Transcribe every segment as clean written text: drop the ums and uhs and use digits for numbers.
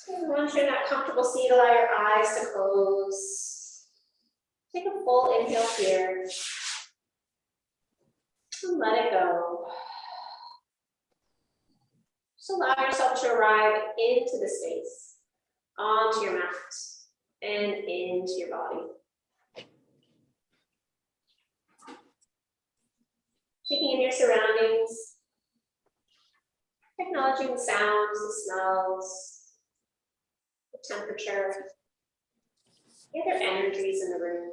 Once you're in that comfortable seat, allow your eyes to close. Take a full inhale here. And let it go. Just allow yourself to arrive into the space, onto your mat, and into your body. Taking in your surroundings, acknowledging the sounds, the smells, the temperature, the other energies in the room.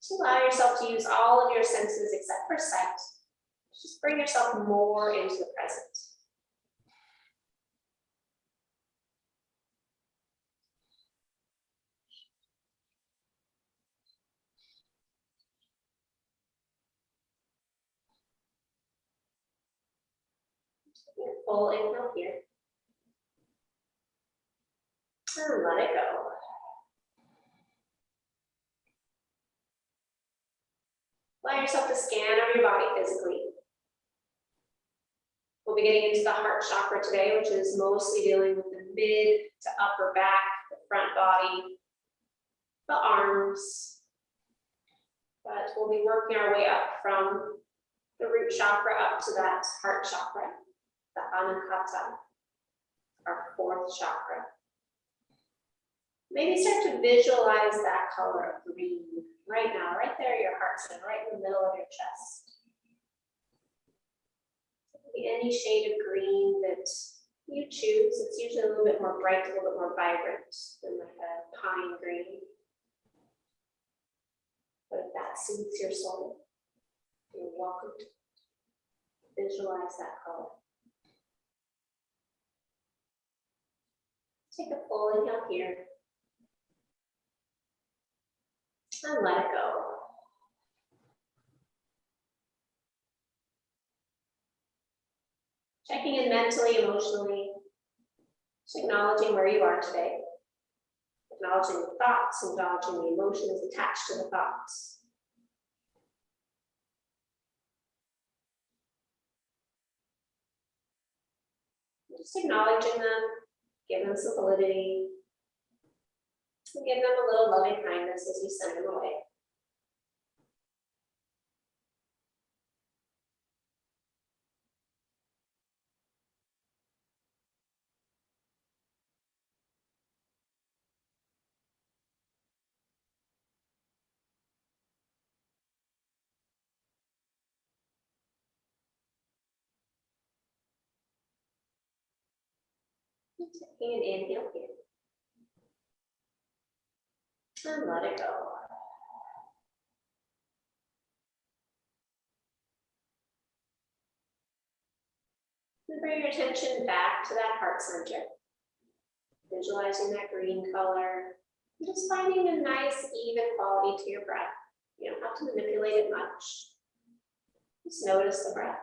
Just allow yourself to use all of your senses except for sight. Just bring yourself more into the present. Taking a full inhale here. And let it go. Allow yourself to scan over your body physically. We'll be getting into the heart chakra today, which is mostly dealing with the mid to upper back, the front body, the arms. But we'll be working our way up from the root chakra up to that heart chakra, the Anahata, our fourth chakra. Maybe start to visualize that color of green right now, right there at your heart center, right in the middle of your chest. It can be any shade of green that you choose. It's usually a little bit more bright, a little bit more vibrant than like a pine green. But if that soothes your soul, you're welcome to visualize that color. Take a full inhale here. And let it go. Checking in mentally, emotionally, just acknowledging where you are today. Acknowledging the thoughts, acknowledging the emotions attached to the thoughts. Just acknowledging them, give them some validity, and give them a little loving kindness as you send them away. Taking an inhale here. And let it go. And bring your attention back to that heart center. Visualizing that green color. And just finding a nice, even quality to your breath. You don't have to manipulate it much. Just notice the breath.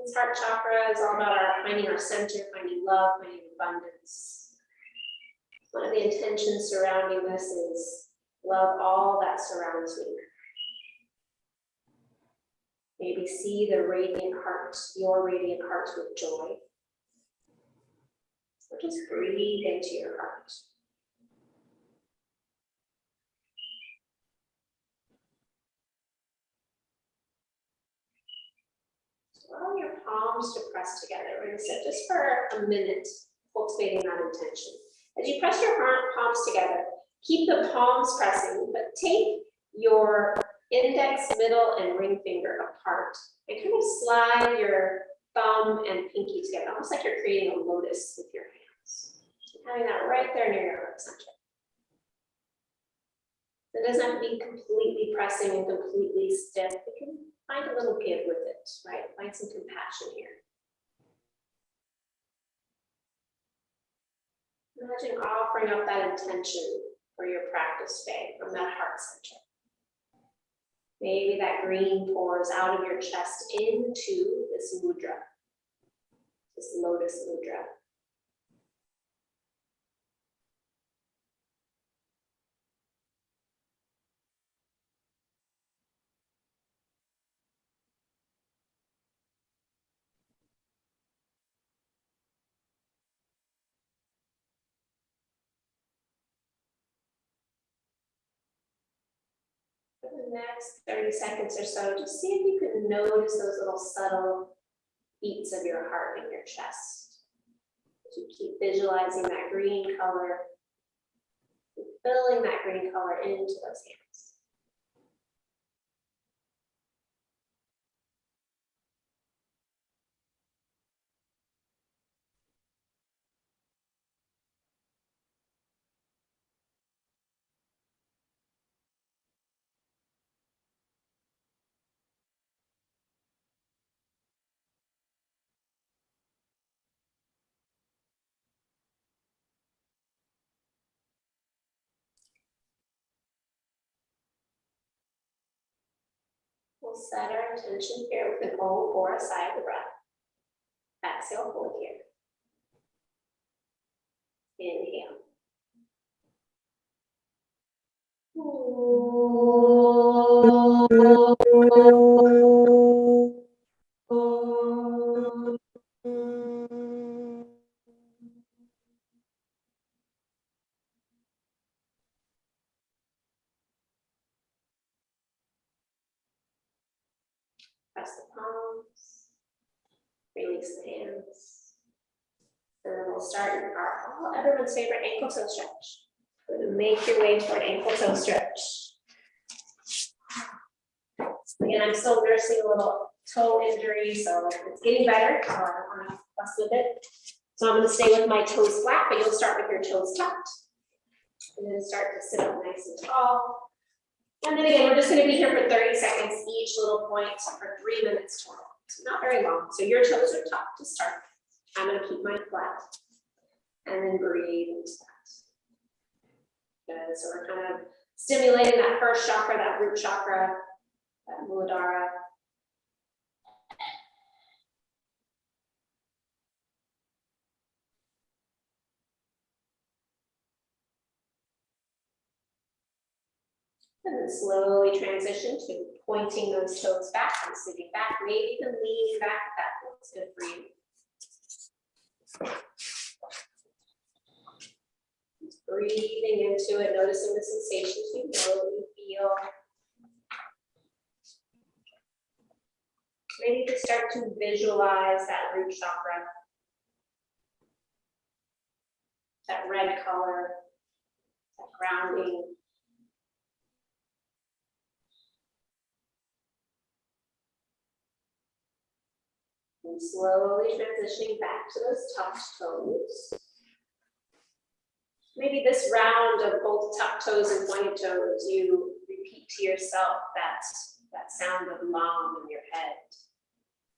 This heart chakra is all about finding our center, finding love, finding abundance. One of the intentions surrounding this is love all that surrounds me. Maybe see the radiant heart, your radiant heart with joy. Or just breathe into your heart. Allow your palms to press together. We're going to sit just for a minute, cultivating that intention. As you press your palms together, keep the palms pressing, but take your index, middle, and ring finger apart and kind of slide your thumb and pinky together, almost like you're creating a lotus with your hands. Having that right there near your heart center. It doesn't have to be completely pressing and completely stiff. You can find a little give with it, right? Find some compassion here. Imagine offering up that intention for your practice today from that heart center. Maybe that green pours out of your chest into this mudra, this lotus mudra. the next 30 seconds or so, just see if you can notice those little subtle beats of your heart in your chest. As you keep visualizing that green color, filling that green color into those hands. We'll set our intention here with an O or a sigh of the breath. Exhale, hold here. Inhale. Press the palms, release the hands. And then we'll start everyone's favorite ankle toe stretch. Going to make your way toward ankle toe stretch. Again, I'm still nursing a little toe injury, so it's getting better. So I don't want to fuss with it. So I'm going to stay with my toes flat, but you'll start with your toes tucked. And then start to sit up nice and tall. And then again, we're just going to be here for 30 seconds each little point for 3 minutes total. So not very long. So your toes are tucked to start. I'm going to keep mine flat. And then breathe into that. Good. So we're kind of stimulating that first chakra, that root chakra, that Muladhara. And then slowly transition to pointing those toes back and sitting back, maybe even leaning back if that feels good for you. Just breathing into it, noticing the sensations you know, you feel. Maybe just start to visualize that root chakra, that red color, that grounding. And slowly transitioning back to those tucked toes. Maybe this round of both tucked toes and pointed toes, you repeat to yourself that sound of Lam in your head.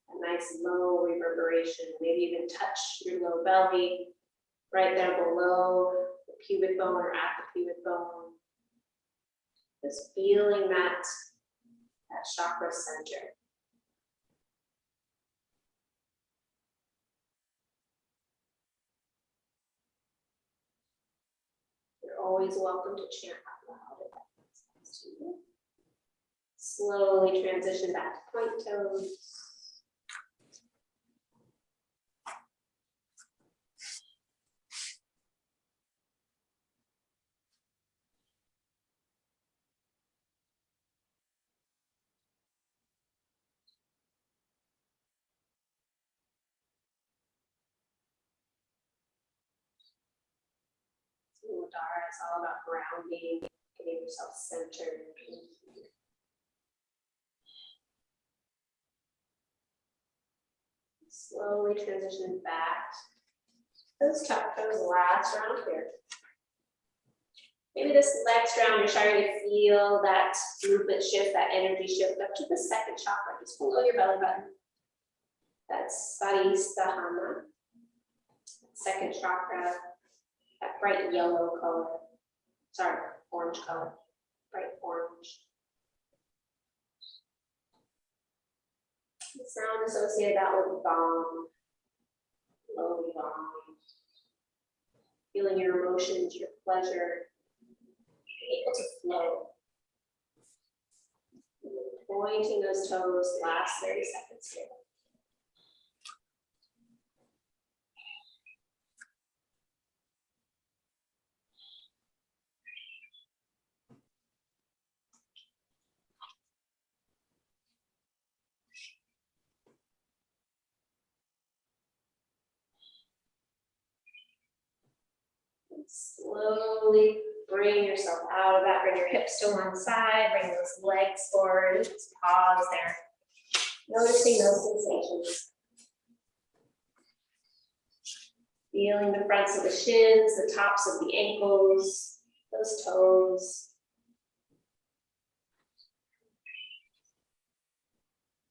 A nice low reverberation, maybe even touch your low belly, right there below the pubic bone or at the pubic bone. Just feeling that chakra center. You're always welcome to chant out loud if that makes sense to you. Slowly transition back to point toes. Muladhara is all about grounding, getting yourself centered. Slowly transition back. Those tuck toes last round here. Maybe this next round you're starting to feel that movement shift, that energy shift up to the second chakra, just below your belly button. That's Svadhisthana. Second chakra, that bright yellow color. Sorry, orange color. Bright orange. The sound associated that with Bam. Low Bam. Feeling your emotions, your pleasure. Able to flow. Pointing those toes, last 30 seconds here. Slowly bring yourself out of that. Bring your hips to one side, bring those legs forward. Just pause there. Noticing those sensations. Feeling the fronts of the shins, the tops of the ankles, those toes.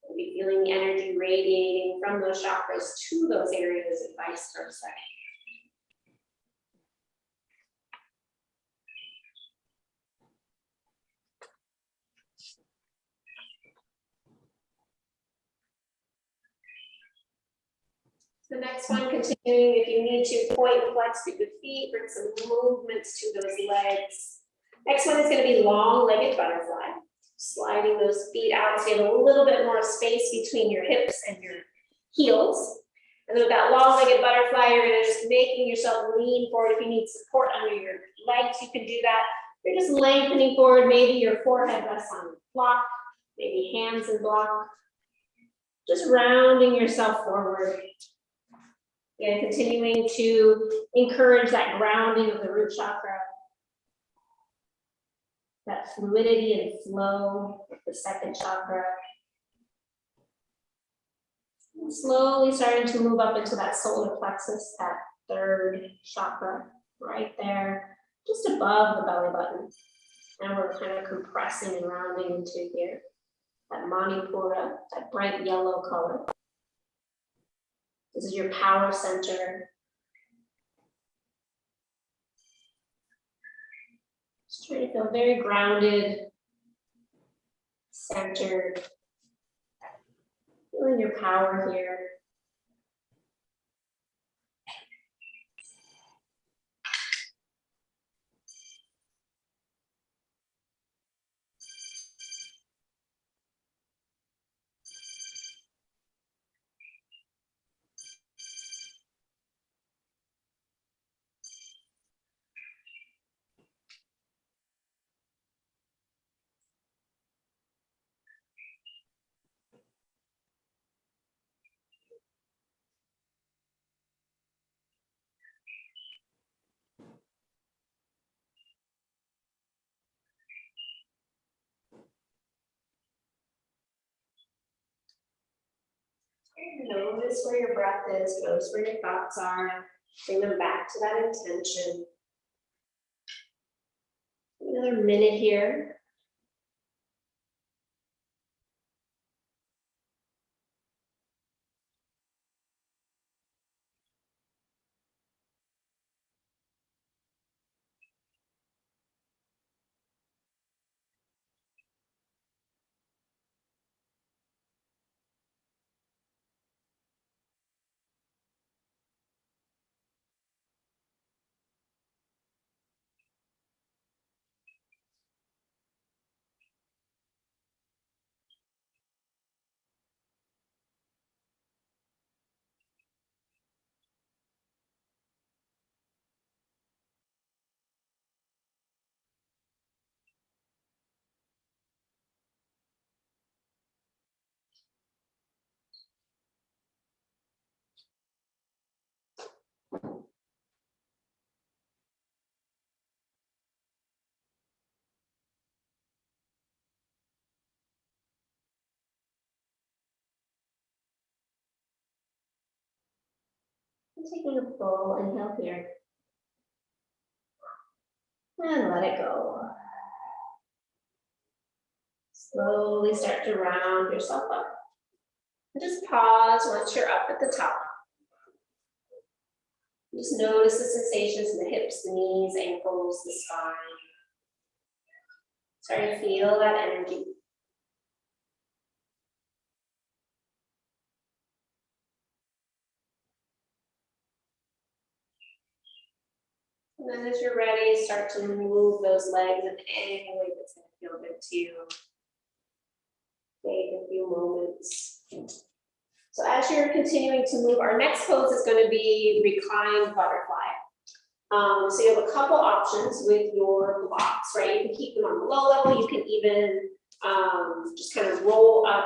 Maybe feeling the energy radiating from those chakras to those areas and vice versa. The next one, continuing, if you need to, point and flex through the feet, bring some movements to those legs. Next one is going to be long-legged butterfly. Sliding those feet out so you have a little bit more space between your hips and your heels. And then with that long-legged butterfly, you're going to just making yourself lean forward. If you need support under your legs, you can do that. You're just lengthening forward. Maybe your forehead rests on the block, maybe hands in block. Just rounding yourself forward. And continuing to encourage that grounding of the root chakra. That fluidity and flow of the second chakra. And slowly starting to move up into that solar plexus, that third chakra, right there, just above the belly button. And we're kind of compressing and rounding into here. That Manipura, that bright yellow color. This is your power center. Just trying to feel very grounded, centered. Feeling your power here. Notice where your breath is, notice where your thoughts are. Bring them back to that intention. Another minute here. Taking a full inhale here. And let it go. Slowly start to round yourself up. And just pause once you're up at the top. Just notice the sensations in the hips, the knees, ankles, the spine. Start to feel that energy. And then as you're ready, start to move those legs in any way that's going to feel good to you. Take a few moments. So as you're continuing to move, our next pose is going to be reclined butterfly. So you have a couple options with your blocks, right? You can keep them on the low level. You can even just kind of roll up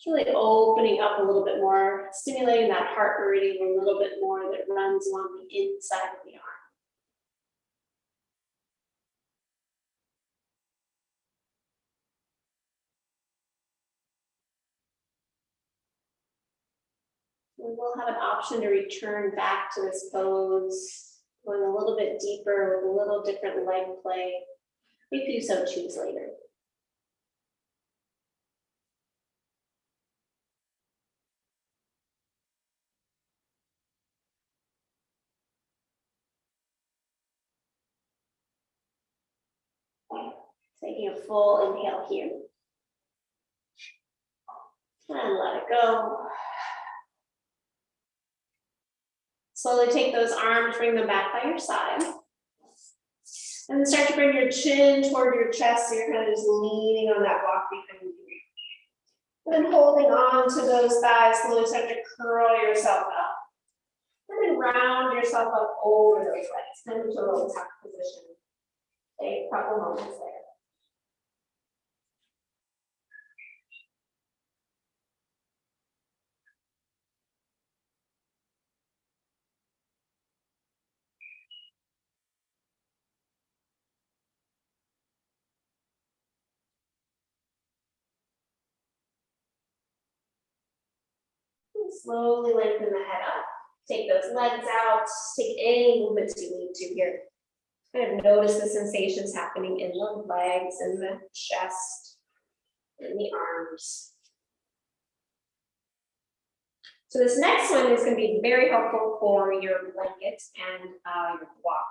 It's really opening up a little bit more, stimulating that heart meridian a little bit more that runs along the inside of the arm. We will have an option to return back to this pose, going a little bit deeper with a little different leg play, if you so choose later. Taking a full inhale here. And let it go. Slowly take those arms, bring them back by your side. And then start to bring your chin toward your chest, so you're kind of just leaning on that block behind you. And then holding on to those thighs, slowly start to curl yourself up. And then round yourself up over those legs, come into a little tuck position. Take a couple moments there. And slowly lengthen the head up. Take those legs out. Take any movements you need to here. Kind of notice the sensations happening in the legs and the chest and the arms. So this next one is going to be very helpful for your blanket and your block.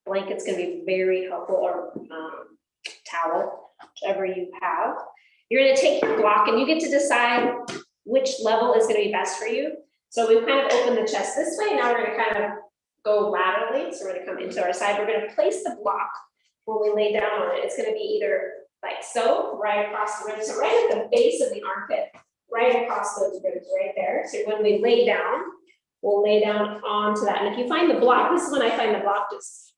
Blanket's going to be very helpful, or towel, whichever you have. You're going to take your block and you get to decide which level is going to be best for you. So we've kind of opened the chest this way. Now we're going to kind of go laterally. So we're going to come into our side. We're going to place the block when we lay down on it. It's going to be either like so, right across the ribs, so right at the base of the armpit, right across those ribs right there. So when we lay down, we'll lay down onto that. And if you find the block, this is when I find the block just,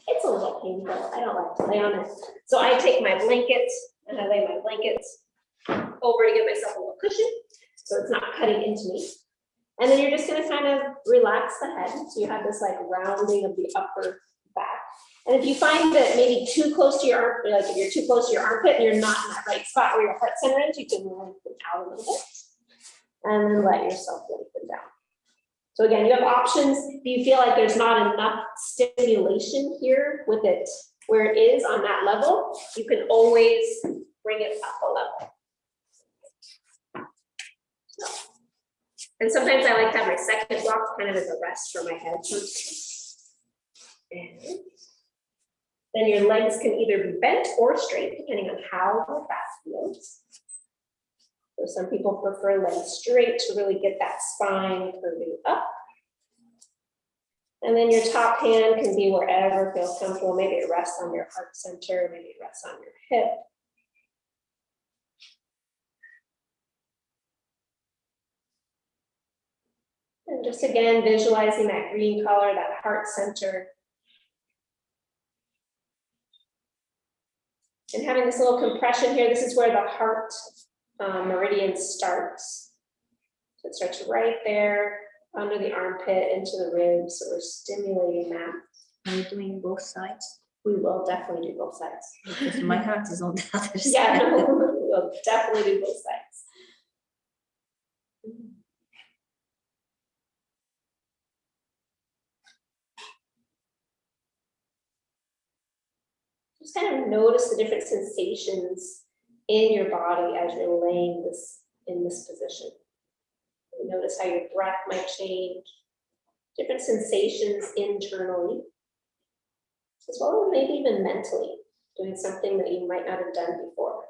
it's a little painful. I don't like to lay on it. So I take my blanket and I lay my blankets over to give myself a little cushion so it's not cutting into me. And then you're just going to kind of relax the head. So you have this like rounding of the upper back. And if you find that maybe too close to your armpit, like if you're too close to your armpit and you're not in that right spot where your heart center is, you can lengthen out a little bit and then let yourself lengthen down. So again, you have options. If you feel like there's not enough stimulation here with it where it is on that level, you can always bring it up a level. And sometimes I like to have my second block kind of as a rest for my head. And then your legs can either be bent or straight, depending on how that feels. So some people prefer legs straight to really get that spine curving up. And then your top hand can be wherever feels comfortable. Maybe it rests on your heart center, maybe it rests on your hip. And just again, visualizing that green color, that heart center. And having this little compression here, this is where the heart meridian starts. So it starts right there under the armpit into the ribs. So we're stimulating that. Are you doing both sides? We will definitely do both sides. Because my heart is on the other side. Yeah, no, we'll definitely do both sides. Just kind of notice the different sensations in your body as you're laying this in this position. Notice how your breath might change, different sensations internally, as well as maybe even mentally, doing something that you might not have done before.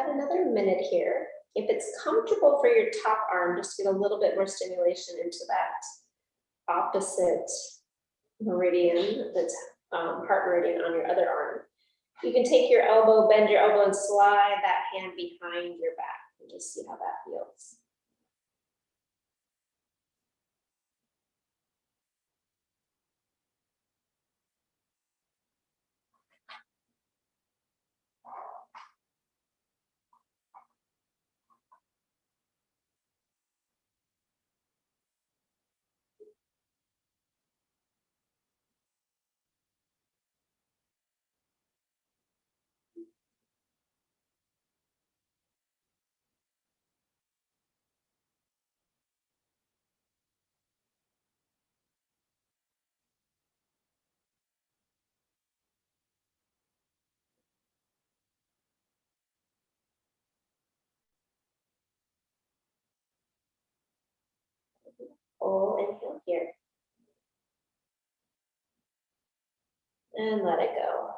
got another minute here. If it's comfortable for your top arm, just get a little bit more stimulation into that opposite meridian, that's heart meridian on your other arm. You can take your elbow, bend your elbow, and slide that hand behind your back and just see how that feels. Full inhale here. And let it go.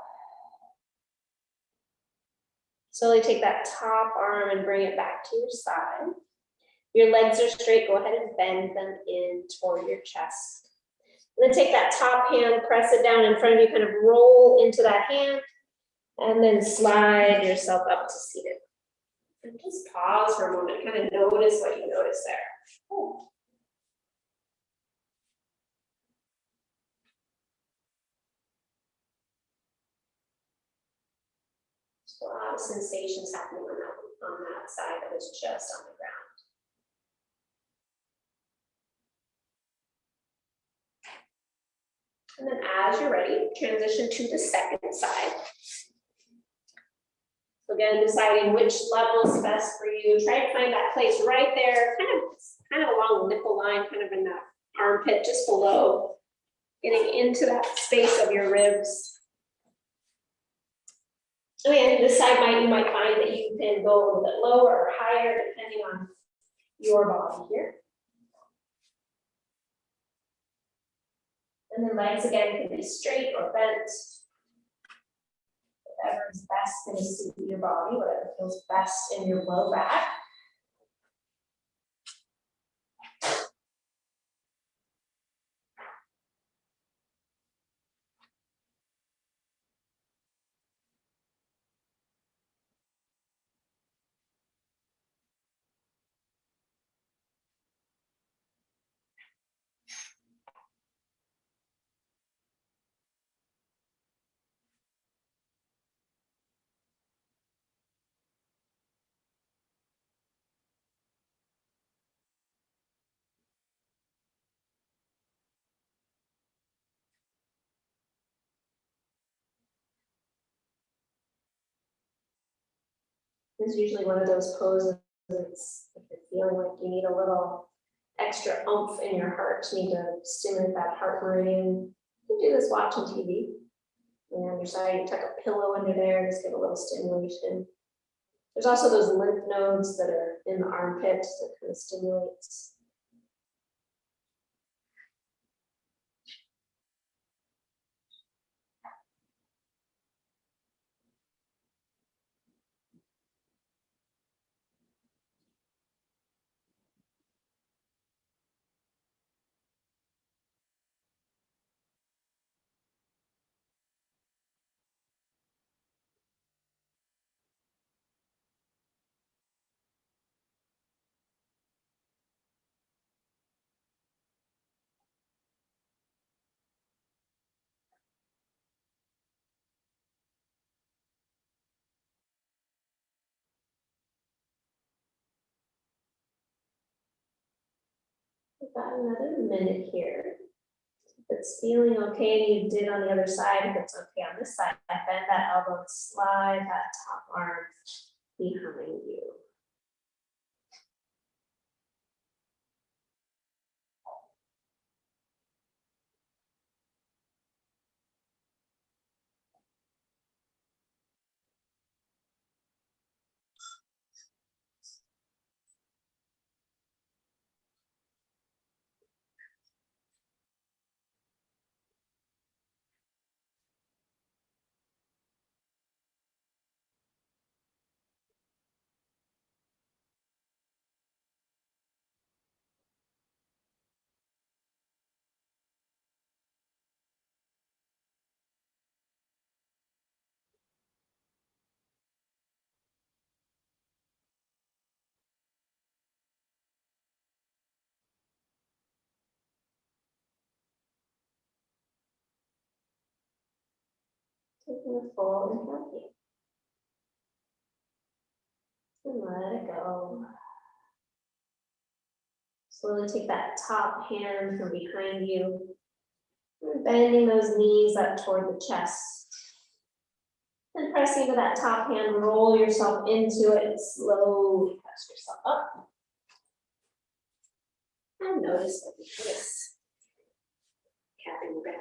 Slowly take that top arm and bring it back to your side. Your legs are straight, go ahead and bend them in toward your chest. And then take that top hand, press it down in front of you, kind of roll into that hand, and then slide yourself up to seated. And just pause for a moment, kind of notice what you notice there. Oh. A lot of sensations happening on that side that was just on the ground. And then as you're ready, transition to the second side. So again, deciding which level is best for you. Try to find that place right there, kind of along the nipple line, kind of in that armpit just below, getting into that space of your ribs. And this side you might find that you can go a little bit lower or higher depending on your body here. And then legs again can be straight or bent. Whatever is best going to suit your body, whatever feels best in your low back. This is usually one of those poses, if you're feeling like you need a little extra oomph in your heart, you need to stimulate that heart meridian. You can do this watching TV. And on your side, you tuck a pillow under there, just get a little stimulation. There's also those lymph nodes that are in the armpit that kind of stimulates. We've got another minute here. If it's feeling okay and you did on the other side, if it's okay on this side, bend that elbow and slide that top arm behind you. Taking a full inhale here. And let it go. Slowly take that top hand from behind you. And bending those knees up toward the chest. And pressing into that top hand, roll yourself into it and slowly press yourself up. And notice that this cat in the back.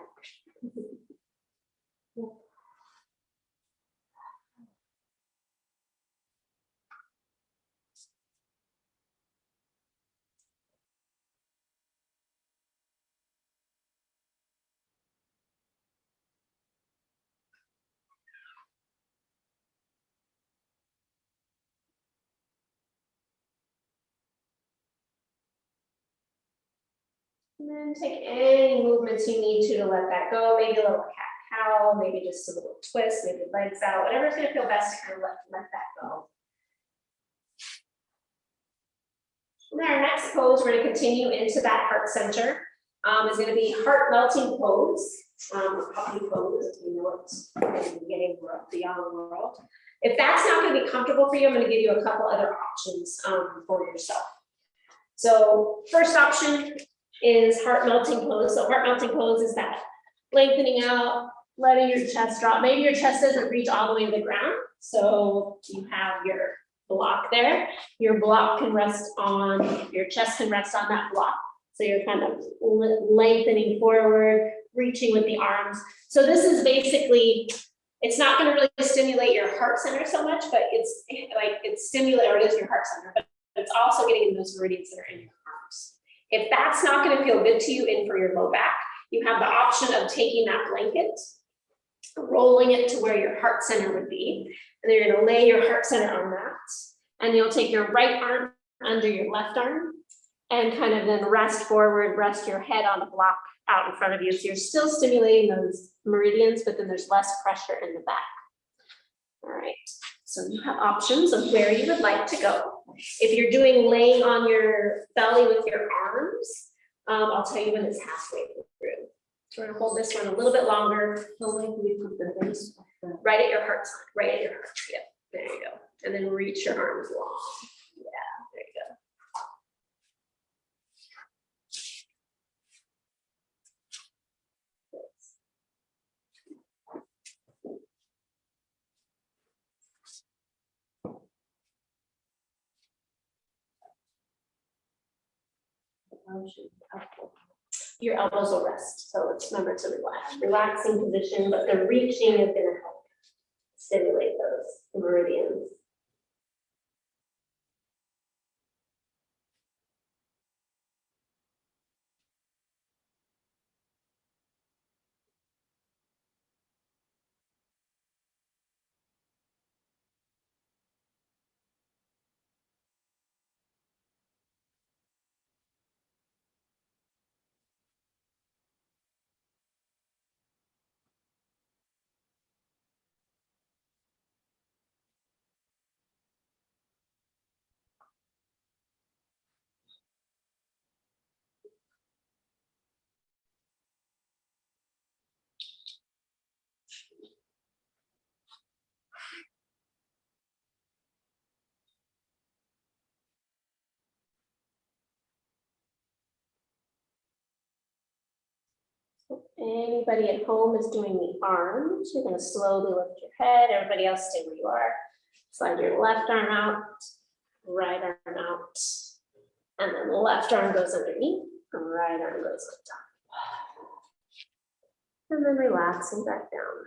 And then take any movements you need to let that go. Maybe a little cat-cow, maybe just a little twist, maybe legs out, whatever's gonna feel best to kind of let that go. And then our next pose, we're gonna continue into that heart center. Is gonna be heart melting pose, or puppy pose, as we know it in the beginning of the young world. If that's not gonna be comfortable for you, I'm gonna give you a couple other options for yourself. So first option is heart melting pose. So heart melting pose is that lengthening out, letting your chest drop. Maybe your chest doesn't reach all the way to the ground. So you have your block there. Your block can rest on, your chest can rest on that block. So you're kind of lengthening forward, reaching with the arms. So this is basically, it's not gonna really stimulate your heart center so much, but it's like, it's stimulate, or it is your heart center, but it's also getting in those meridians that are in your arms. If that's not gonna feel good to you in for your low back, you have the option of taking that blanket, rolling it to where your heart center would be. And then you're gonna lay your heart center on that. And you'll take your right arm under your left arm and kind of then rest forward, rest your head on the block out in front of you. So you're still stimulating those meridians, but then there's less pressure in the back. All right, so you have options of where you would like to go. If you're doing laying on your belly with your arms, I'll tell you when it's halfway through. So we're gonna hold this one a little bit longer. Right at your heart sign, right at your heart. Yep, there you go. And then reach your arms long. Yeah, there you go. Your elbows will rest, so let's remember to relax. Relaxing position, but the reaching is gonna help stimulate those meridians. Anybody at home is doing the arms. You're gonna slowly lift your head. Everybody else stay where you are. Slide your left arm out, right arm out. And then the left arm goes underneath, and right arm goes on top. And then relaxing back down.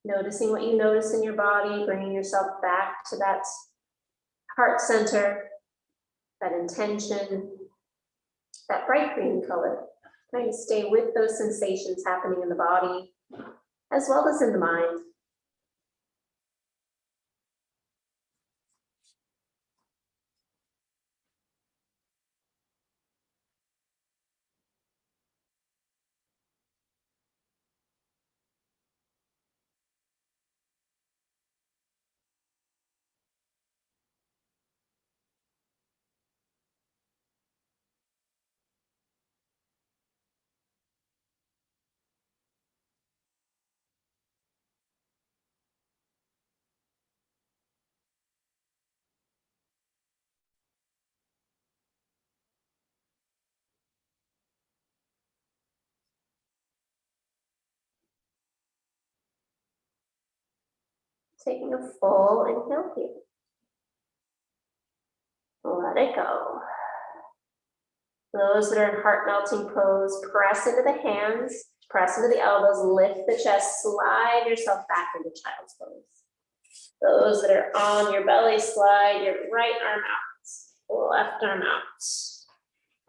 Noticing what you notice in your body, bringing yourself back to that heart center, that intention, that bright green color. Trying to stay with those sensations happening in the body, as well as in the mind. Taking a full inhale here. Let it go. Those that are in heart melting pose, press into the hands, press into the elbows, lift the chest, slide yourself back into child's pose. Those that are on your belly, slide your right arm out, left arm out,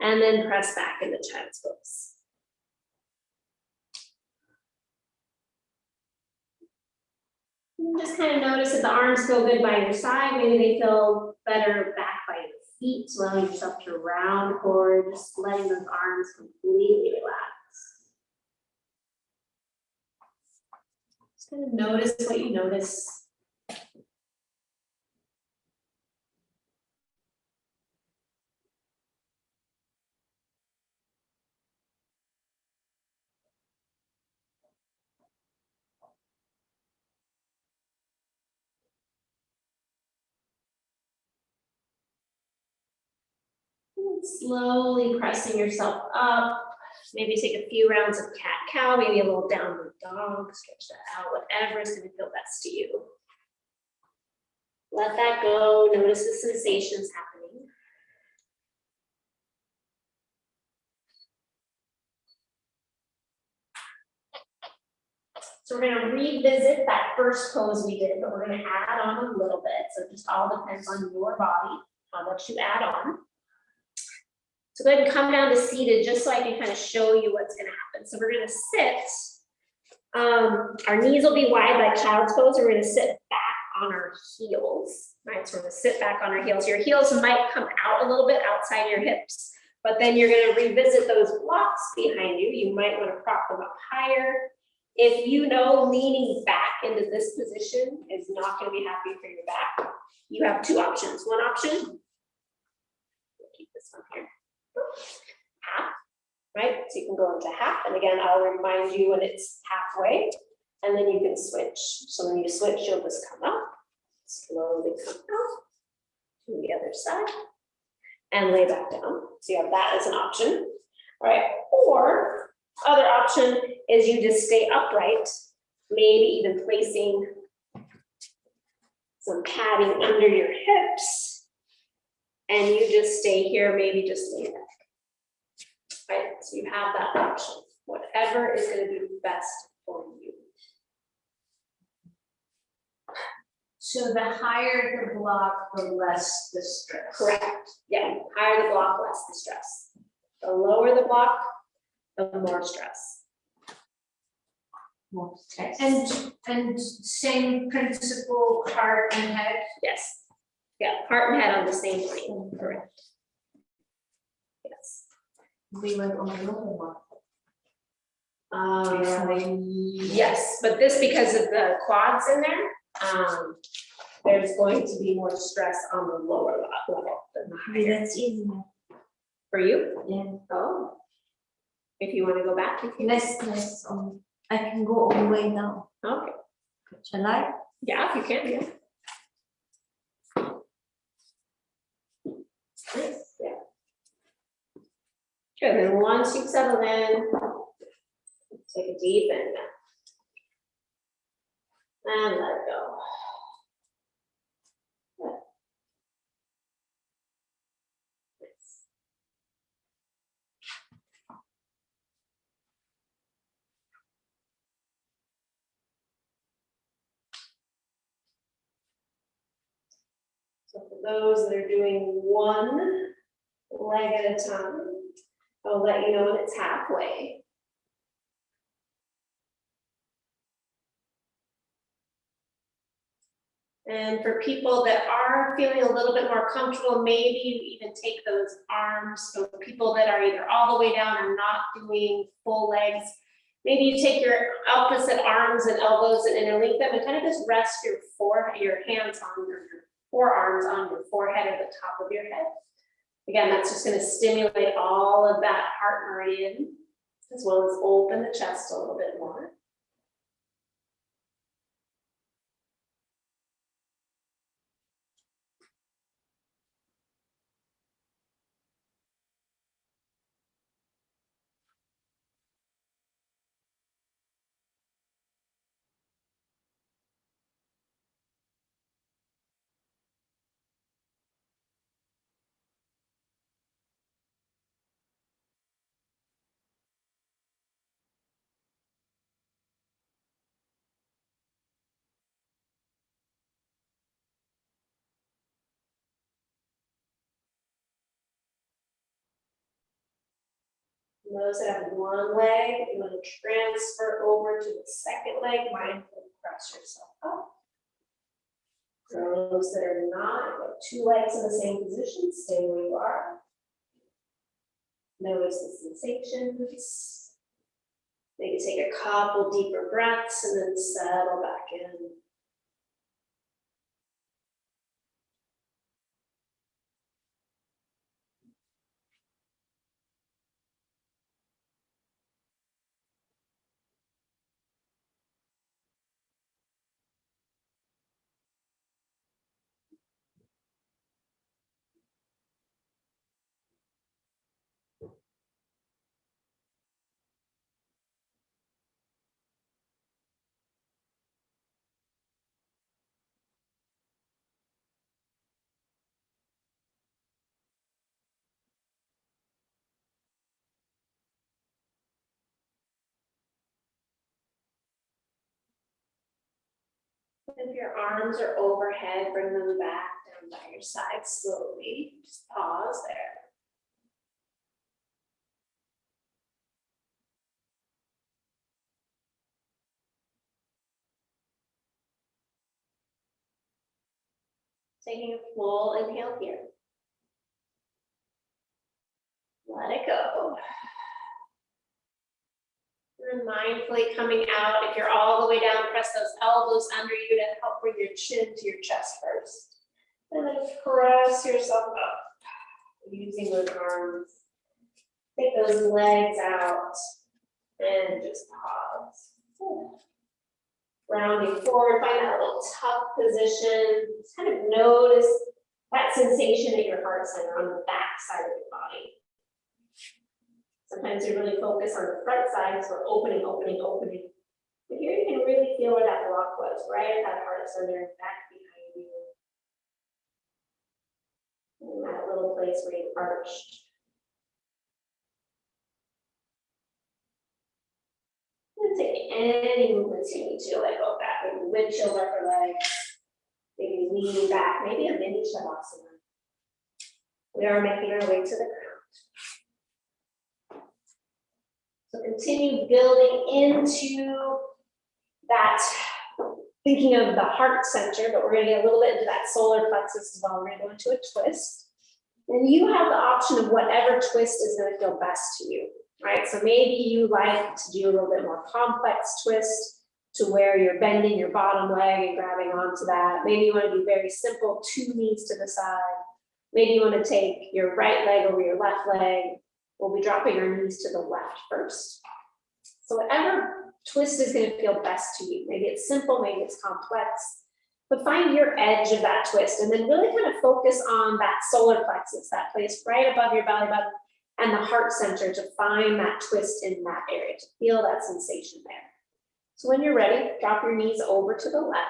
and then press back into child's pose. And just kind of notice if the arms feel good by your side, maybe they feel better back by your feet, allowing yourself to round forward, just letting those arms completely relax. Just kind of notice what you notice. Slowly pressing yourself up. Maybe take a few rounds of cat-cow, maybe a little downward dog, stretch that out, whatever is going to feel best to you. Let that go, notice the sensations happening. So we're going to revisit that first pose we did, but we're going to add on a little bit. So it just all depends on your body, how much you add on. So go ahead and come down to seated just so I can kind of show you what's going to happen. So we're going to sit. Our knees will be wide like child's pose. We're going to sit back on our heels. Right, so we're going to sit back on our heels. Your heels might come out a little bit outside your hips, but then you're going to revisit those blocks behind you. You might want to prop them up higher. If you know leaning back into this position is not going to be happy for your back, you have two options. One option, keep this one here. Half, right? So you can go into half, and again, I'll remind you when it's halfway, and then you can switch. So when you switch, you'll just come up, slowly come out to the other side, and lay back down. So you have that as an option, right? Or other option is you just stay upright, maybe even placing some padding under your hips, and you just stay here, maybe just lean back. Right, so you have that option, whatever is going to be best for you. So the higher the block, the less the stress. Correct. Yeah, higher the block, less the stress. The lower the block, the more stress. More stress. And same principle, heart and head. Yes. Yeah, heart and head on the same plane. Correct. Yes. We went on the lower one. Yes, but this, because of the quads in there, there's going to be more stress on the lower level than the higher. That's easy. For you? Yeah. Oh. If you want to go back, you can. Less on. I can go all the way down. Okay. Shall I? Yeah, if you can, yeah. Nice, yeah. Good, and once you've settled in, take a deep inhale. And let it go. Good. Nice. So for those that are doing one leg at a time, I'll let you know when it's halfway. And for people that are feeling a little bit more comfortable, maybe you even take those arms. So for people that are either all the way down or not doing full legs, maybe you take your opposite arms and elbows and interlink them and kind of just rest your hands on your forearms on your forehead or the top of your head. Again, that's just going to stimulate all of that heart meridian, as well as open the chest a little bit more. Those that have one leg, you want to transfer over to the second leg, mindfully press yourself up. For those that are not, you have two legs in the same position, stay where you are. Notice the sensations. Maybe take a couple deeper breaths and then settle back in. If your arms are overhead, bring them back down by your side slowly. Just pause there. Taking a full inhale here. Let it go. And then mindfully coming out. If you're all the way down, press those elbows under you to help bring your chin to your chest first. And then press yourself up. Using those arms. Take those legs out. And just pause. Rounding forward, find that little tuck position. Just kind of notice that sensation at your heart center on the back side of your body. Sometimes you really focus on the front side, so we're opening, opening, opening. But here you can really feel where that block was, right at that heart center, back behind you. And that little place where you arched. And take any movements you need to, let go back, maybe windshield upper legs, maybe leaning back, maybe a mini shavasana. We are making our way to the ground. So continue building into that, thinking of the heart center, but we're going to get a little bit into that solar plexus as well. We're going to go into a twist. And you have the option of whatever twist is going to feel best to you. Right, so maybe you like to do a little bit more complex twist to where you're bending your bottom leg and grabbing onto that. Maybe you want to do very simple, 2 knees to the side. Maybe you want to take your right leg over your left leg. We'll be dropping our knees to the left first. So whatever twist is going to feel best to you. Maybe it's simple, maybe it's complex, but find your edge of that twist and then really kind of focus on that solar plexus, that place right above your belly button, and the heart center to find that twist in that area, to feel that sensation there. So when you're ready, drop your knees over to the left.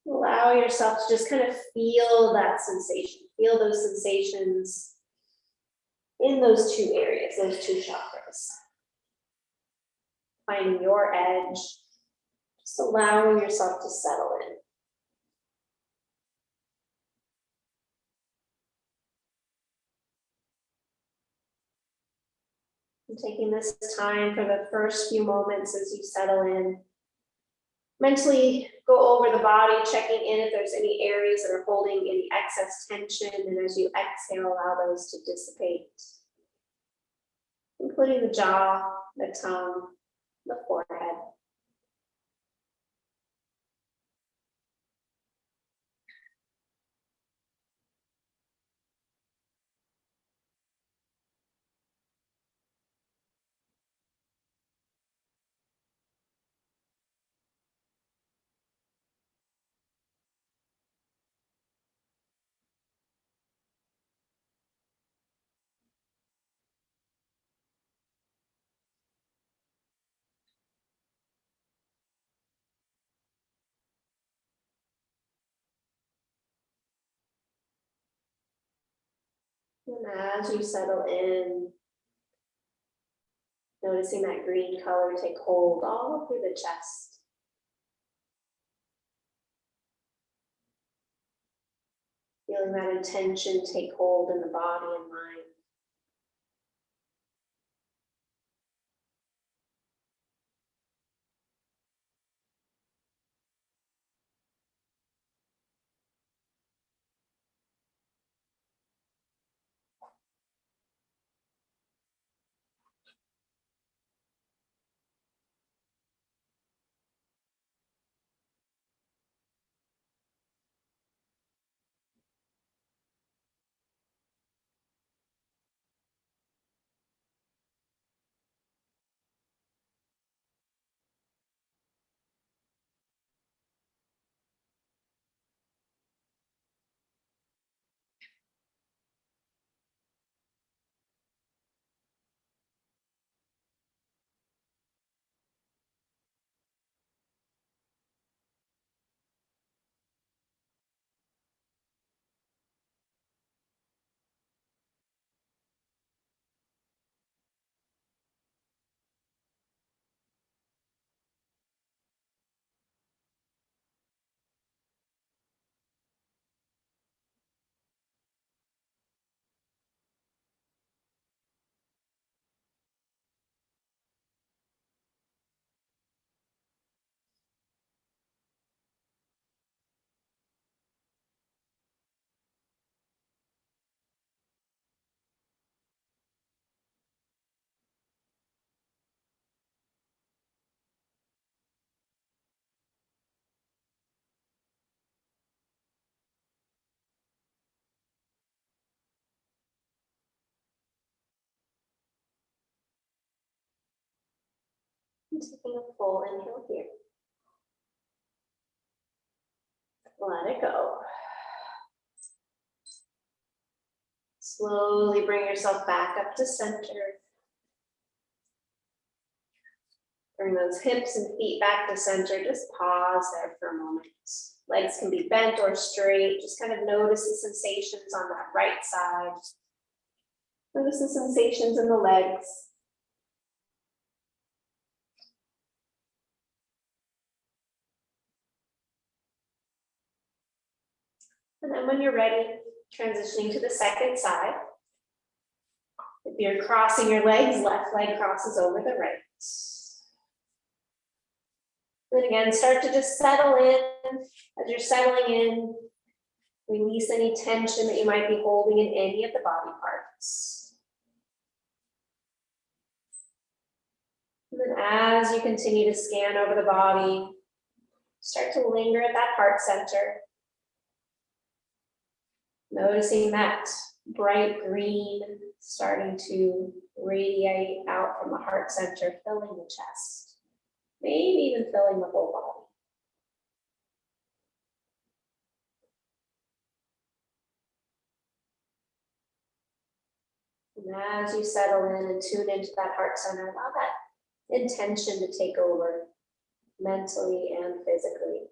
Allow yourself to just kind of feel that sensation, feel those sensations in those 2 areas, those 2 chakras. Finding your edge, just allowing yourself to settle in. And taking this time for the first few moments as you settle in. Mentally go over the body, checking in if there's any areas that are holding any excess tension, and as you exhale, allow those to dissipate. Including the jaw, the tongue, the forehead. And as you settle in, noticing that green color take hold all through the chest. Feel Feeling that intention take hold in the body and mind. And taking a full inhale here. Let it go. Slowly bring yourself back up to center. Bring those hips and feet back to center. Just pause there for a moment. Legs can be bent or straight. Just kind of notice the sensations on that right side. Notice the sensations in the legs. And then when you're ready, transitioning to the second side. If you're crossing your legs, left leg crosses over the right. Then again, start to just settle in. As you're settling in, release any tension that you might be holding in any of the body parts. And then as you continue to scan over the body, start to linger at that heart center. Noticing that bright green starting to radiate out from the heart center, filling the chest, maybe even filling the whole body. And as you settle in and tune into that heart center, allow that intention to take over mentally and physically.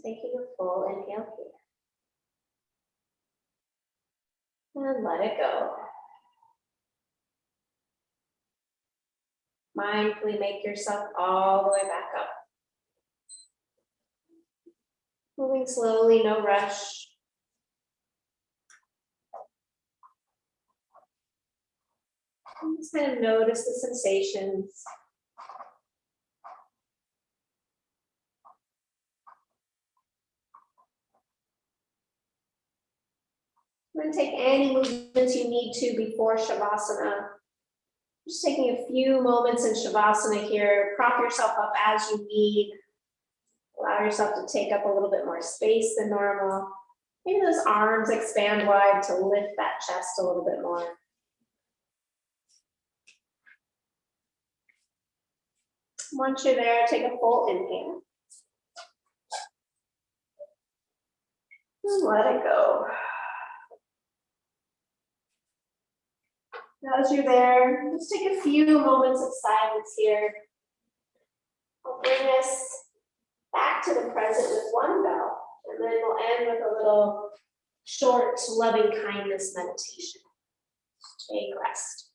Taking a full inhale here. And let it go. Mindfully make yourself all the way back up. Moving slowly, no rush. And just kind of notice the sensations. Then take any movements you need to before Shavasana. Just taking a few moments in Shavasana here. Prop yourself up as you need. Allow yourself to take up a little bit more space than normal. Maybe those arms expand wide to lift that chest a little bit more. Once you're there, take a full inhale. And let it go. As you're there, just take a few moments of silence here. I'll bring us back to the present with one bell, and then we'll end with a little short loving kindness meditation. Take rest.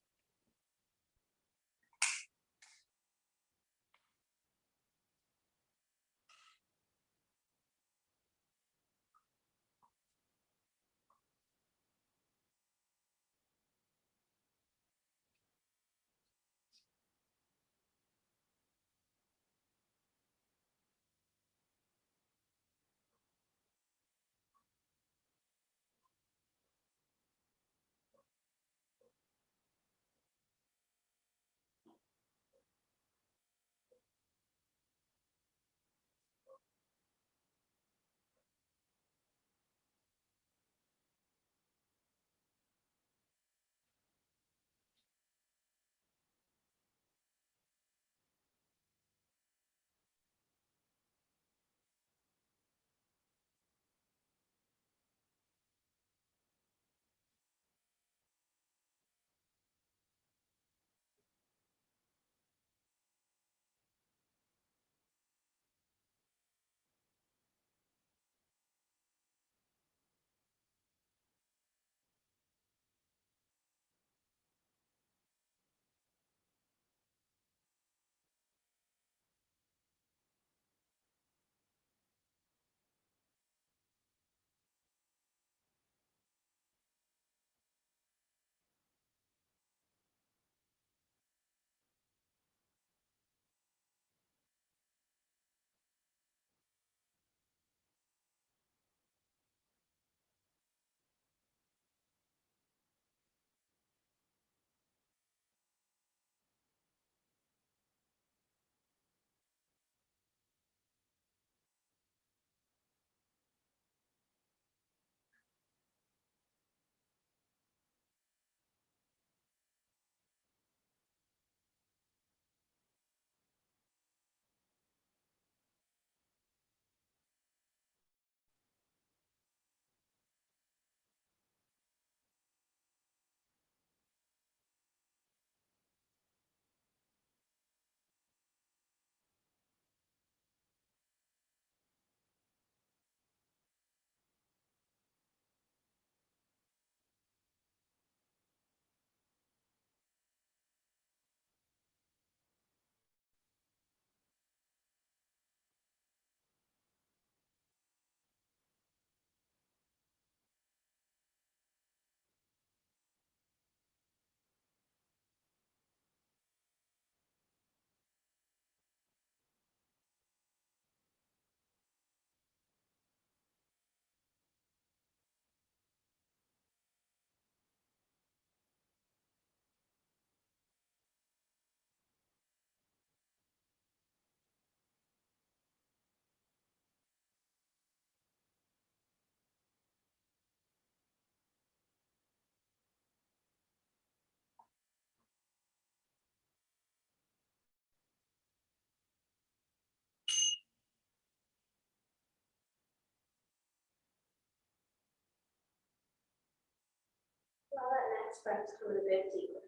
Allow that next breath to come in a bit deeper.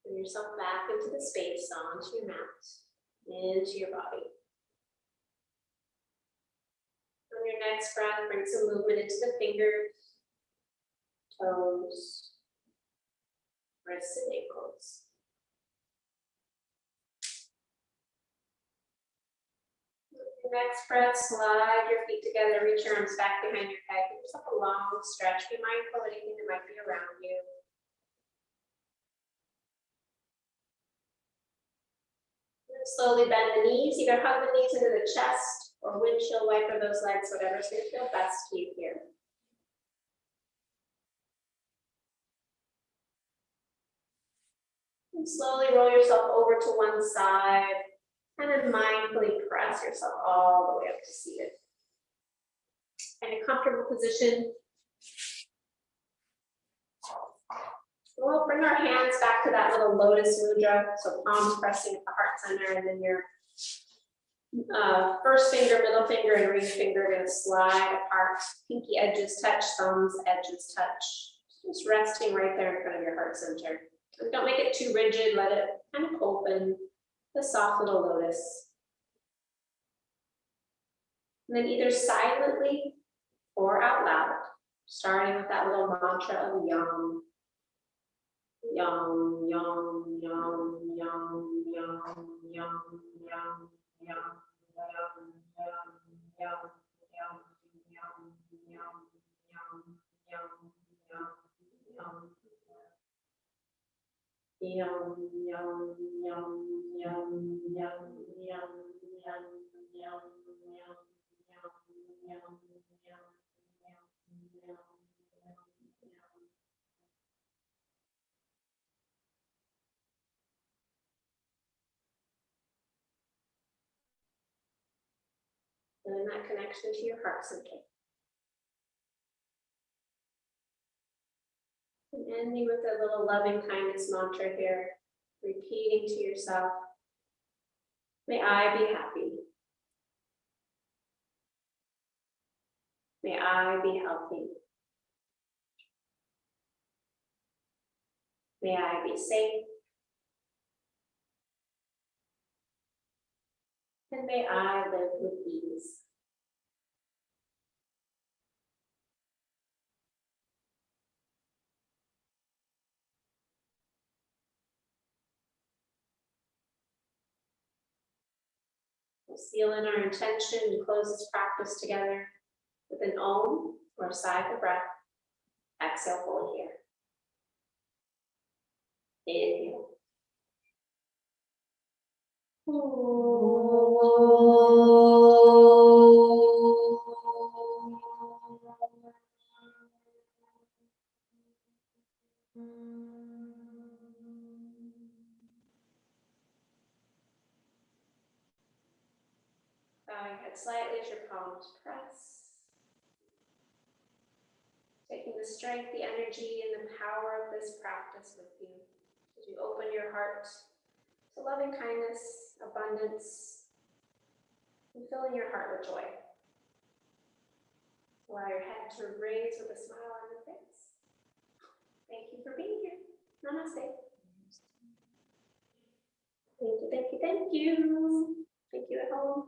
Bring yourself back into the space onto your mat. into your body. On your next breath, bring some movement into the fingers, toes, wrists, and ankles. Your next breath, slide your feet together, reach your arms back behind your head, give yourself a long stretch. Be mindful of anything that might be around you. And slowly bend the knees, either hug the knees into the chest or windshield wiper those legs, whatever's going to feel best to you here. And slowly roll yourself over to one side and then mindfully press yourself all the way up to seated. In a comfortable position, we'll bring our hands back to that little lotus mudra, so palms pressing at the heart center, and then your first finger, middle finger, and ring finger are going to slide apart. Pinky edges touch, thumbs edges touch. Just resting right there in front of your heart center. So don't make it too rigid, let it kind of open, the soft little lotus. And then either silently or out loud, starting with that little mantra of yum. Yum, yum, yum, yum, yum, yum, yum, yum, yum, yum, yum, yum, yum, yum, yum, yum, yum, yum. Yum, yum, yum, yum, yum, yum, yum, yum, yum, yum, yum, yum, yum, yum. Feeling that connection to your heart center. And ending with a little loving kindness mantra here, repeating to yourself, may I be happy. May I be healthy. May I be safe. And may I live with ease. We'll seal in our intention and close this practice together with an om or a sigh for breath. Exhale fully here. Inhale. Bowing head slightly as your palms press. Taking the strength, the energy, and the power of this practice with you as you open your heart to loving kindness, abundance, and filling your heart with joy. Allow your head to raise with a smile on your face. Thank you for being here. Namaste. Thank you, thank you, thank you. Thank you at home.